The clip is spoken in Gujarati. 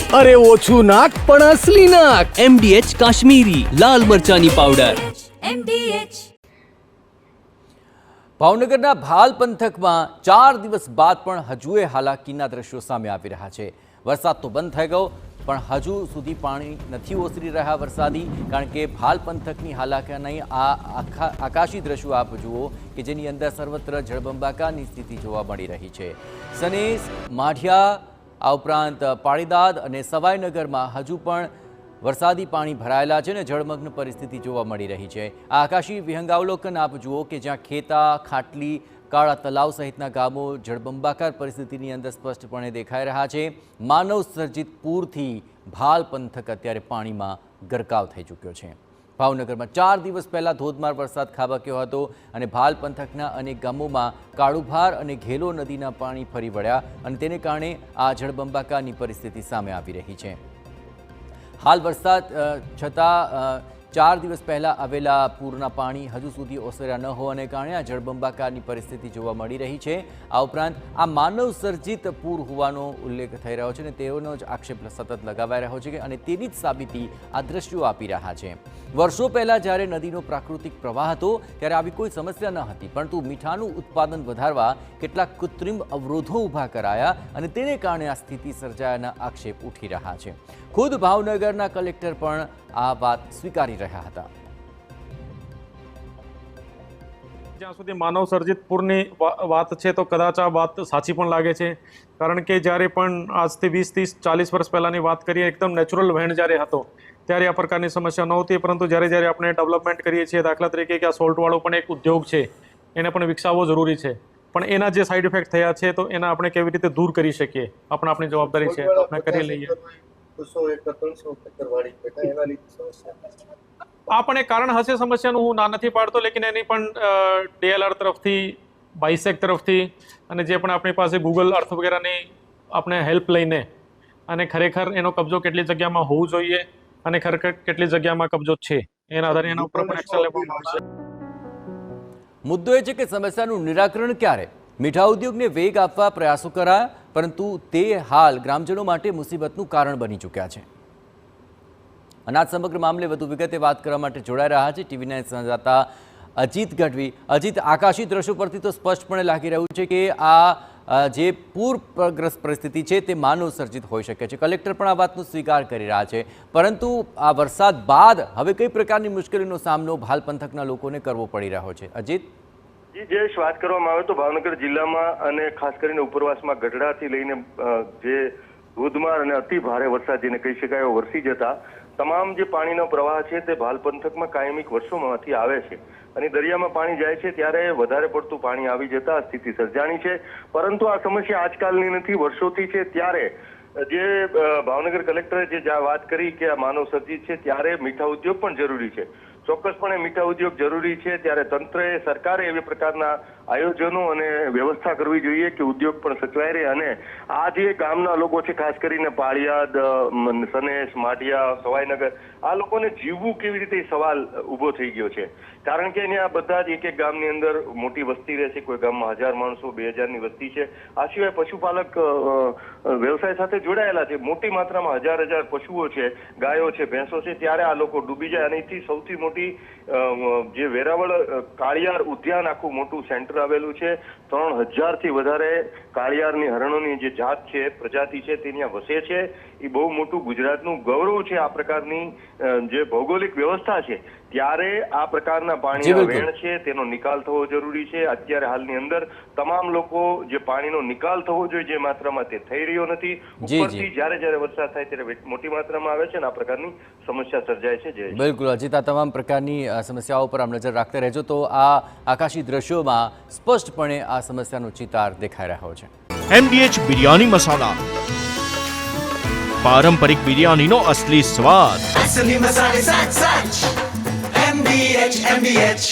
अरे ओछू नाक पण असली नाक। MDH કાશ્મીરી લાલ મરચાની પાવડર। MDH ભાવનગરના ભાલ પંથકમાં 4 દિવસ બાદ પણ હજુએ હાલાકીના દ્રશ્યો સામે આવી રહ્યા છે। વરસાદ તો બંધ થઈ ગયો પણ હજુ સુધી પાણી નથી ઓસરી રહ્યા વરસાદી, કારણ કે ભાલ પંથકની હાલાકીની આ આકાશી દ્રશ્યો આપ જુઓ કે જેની અંદર સર્વત્ર જળબંબાકારની સ્થિતિ જોવા મળી રહી છે। સનેસ, માઢિયા, આ ઉપરાંત પાળીદાદ અને સવાઈનગરમાં હજુ પણ વરસાદી પાણી ભરાયેલા છે ને જળમગ્ન પરિસ્થિતિ જોવા મળી રહી છે। આ આકાશી વિહંગાવલોકન આપ જુઓ કે જ્યાં ખેતા, ખાટલી, કાળા તલાવ સહિતના ગામો જળબંબાકાર પરિસ્થિતિની અંદર સ્પષ્ટપણે દેખાઈ રહ્યા છે। માનવ સર્જિત પૂરથી ભાલ પંથક અત્યારે પાણીમાં ગરકાવ થઈ ચૂક્યો છે। ભાવનગરમાં 4 દિવસ પહેલા ધોધમાર વરસાદ ખાબક્યો હતો અને ભાલ પંથકના અનેક ગામોમાં કાળુભાર અને ઘેલો નદીના પાણી ફરી વળ્યા અને તેને કારણે આ જળબંબાકારની પરિસ્થિતિ સામે આવી રહી છે। હાલ વરસાદ છતાં 4 દિવસ પહેલા આવેલા પૂરના પાણી હજુ સુધી ઓસર્યા ન હોવાને કારણે આ જળબંબાકારની પરિસ્થિતિ જોવા મળી રહી છે। આ ઉપરાંત આ માનવ સર્જિત પૂર હોવાનો ઉલ્લેખ થઈ રહ્યો છે અને તેઓનો જ આક્ષેપ સતત લગાવાઈ રહ્યો છે અને તેની જ સાબિતી આ દ્રશ્યો આપી રહ્યા છે। વર્ષો પહેલા જ્યારે નદીનો પ્રાકૃતિક પ્રવાહ હતો ત્યારે આવી કોઈ સમસ્યા ન હતી, પરંતુ મીઠાનું ઉત્પાદન વધારવા કેટલાક કૃત્રિમ અવરોધો ઊભા કરાયા અને તેને કારણે આ સ્થિતિ સર્જાયાના આક્ષેપ ઉઠી રહ્યા છે। ખુદ ભાવનગરના કલેક્ટર પણ આ વાત સ્વીકારી રહ્યા હતા। જ્યાં સુધી માનવ સર્જિત પૂરની વાત છે તો કદાચ આ વાત સાચી પણ લાગે છે, કારણ કે જ્યારે પણ આજથી 20, 30, 40 વર્ષ પહેલાંની વાત કરીએ, એકદમ નેચરલ વહેણ જ્યારે હતો ત્યારે આ પ્રકારની સમસ્યા નહોતી, પરંતુ જ્યારે આપણે ડેવલપમેન્ટ કરીએ છીએ, દાખલા તરીકે કે આ સોલ્ટવાળો પણ એક ઉદ્યોગ છે, એને પણ વિકસાવવો જરૂરી છે, પણ એના જે સાઈડ ઇફેક્ટ થયા છે તો એના આપણે કેવી રીતે દૂર કરી શકીએ, આપણી જવાબદારી છે, આપણે કરી લઈએ। આ પણ એક કારણ હશે સમસ્યાનું, હું ના નથી પાડતો, લેકિન એની પણ DLR તરફથી, બાયસેક તરફથી અને જે પણ આપણી પાસે ગૂગલ અર્થ વગેરેની આપણે હેલ્પ લઈને અને ખરેખર એનો કબજો કેટલી જગ્યામાં હોવું જોઈએ અને ખરેખર કેટલી જગ્યામાં કબજો છે એના આધારે એના ઉપર પણ એક્શન લેવામાં આવશે। મુદ્દો એ છે કે સમસ્યાનું નિરાકરણ ક્યારે? મીઠા ઉદ્યોગને વેગ આપવા પ્રયાસો કરાયા, પરંતુ તે હાલ ગ્રામજનો માટે મુસીબતનું કારણ બની ચૂક્યા છે। અને આ સમગ્ર મામલે વધુ વિગતે વાત કરવા માટે જોડાઈ રહ્યા છે TV9 સંવાદદાતા અજીત ગઢવી। અજીત, આકાશી દ્રશ્યો પરથી તો સ્પષ્ટપણે લાગી રહ્યું છે કે આ જે પૂરગ્રસ્ત પરિસ્થિતિ છે તે માનવ સર્જિત હોઈ શકે છે। કલેક્ટર પણ આ વાતનો સ્વીકાર કરી રહ્યા છે, પરંતુ આ વરસાદ બાદ હવે કઈ પ્રકારની મુશ્કેલીનો સામનો ભાલ પંથકના લોકોને કરવો પડી રહ્યો છે? અજીત જી, જયેશ, વાત કરવામાં આવે તો ભાવનગર જિલ્લામાં અને ખાસ કરીને ઉપરવાસમાં ગઢડાથી લઈને જે ધોધમાર અને અતિ ભારે વરસાદ જેને કહી શકાય એવો વરસી જતા તમામ જે પાણીનો પ્રવાહ છે તે ભાલ પંથકમાં કાયમિક વર્ષોમાંથી આવે છે અને દરિયામાં પાણી જાય છે ત્યારે વધારે પડતું પાણી આવી જતા સ્થિતિ સર્જાણી છે। પરંતુ આ સમસ્યા આજકાલની નથી, વર્ષોથી છે। ત્યારે જે ભાવનગર કલેક્ટરે જે વાત કરી કે આ માનવ સર્જિત છે ત્યારે મીઠા ઉદ્યોગ પણ જરૂરી છે, ચોક્કસપણે મીઠા ઉદ્યોગ જરૂરી છે, ત્યારે તંત્રએ, સરકારે એવી પ્રકારના આયોજનો અને વ્યવસ્થા કરવી જોઈએ કે ઉદ્યોગ પણ સચવાઈ રહે અને આ જે ગામના લોકો છે, ખાસ કરીને પાળિયાદ, સનેસ, માઢિયા, સવાઈનગર, આ લોકોને જીવવું કેવી રીતે સવાલ ઊભો થઈ ગયો છે, કારણ કે અહીંયા બધા જ એક ગામની અંદર મોટી વસ્તી રહે છે, કોઈ ગામમાં 1000 માણસો, 2000ની વસ્તી છે। આ સિવાય પશુપાલક વ્યવસાય સાથે જોડાયેલા છે, મોટી માત્રામાં હજાર પશુઓ છે, ગાયો છે, ભેંસો છે, ત્યારે આ લોકો ડૂબી જાય અને એથી સૌથી મોટી જે વેરાવળ કાળિયાર ઉદ્યાન આખું મોટું સેન્ટર આવેલું છે, 3000થી વધારે કાળિયારની હરણોની જે જાત છે, પ્રજાતિ છે, તે ત્યાં વસે છે। એ બહુ મોટું ગુજરાતનું ગૌરવ છે। આ પ્રકારની જે ભૌગોલિક વ્યવસ્થા છે ત્યારે આ પ્રકારના પાણીનો વેણ છે તેનો નિકાલ થવો જરૂરી છે। અત્યારે હાલની અંદર તમામ લોકો જે પાણીનો નિકાલ થવો જોઈએ જે માત્રામાં તે થઈ રહ્યો નથી, ઉપરથી જ્યારે વરસાદ થાય ત્યારે મોટી માત્રામાં આવે છે અને આ પ્રકારની સમસ્યા સર્જાય છે। બિલકુલ અજીત, આ તમામ પ્રકારની સમસ્યાઓ પર આપ નજર રાખતા રહેજો તો આ આકાશી દ્રશ્યોમાં સ્પષ્ટપણે આ સમસ્યાનો ચિતાર દેખાઈ રહ્યો છે। MDH બિરયાની મસાલા, પારંપરિક બિરયાનીનો અસલી સ્વાદ। असली मसाले सच MDH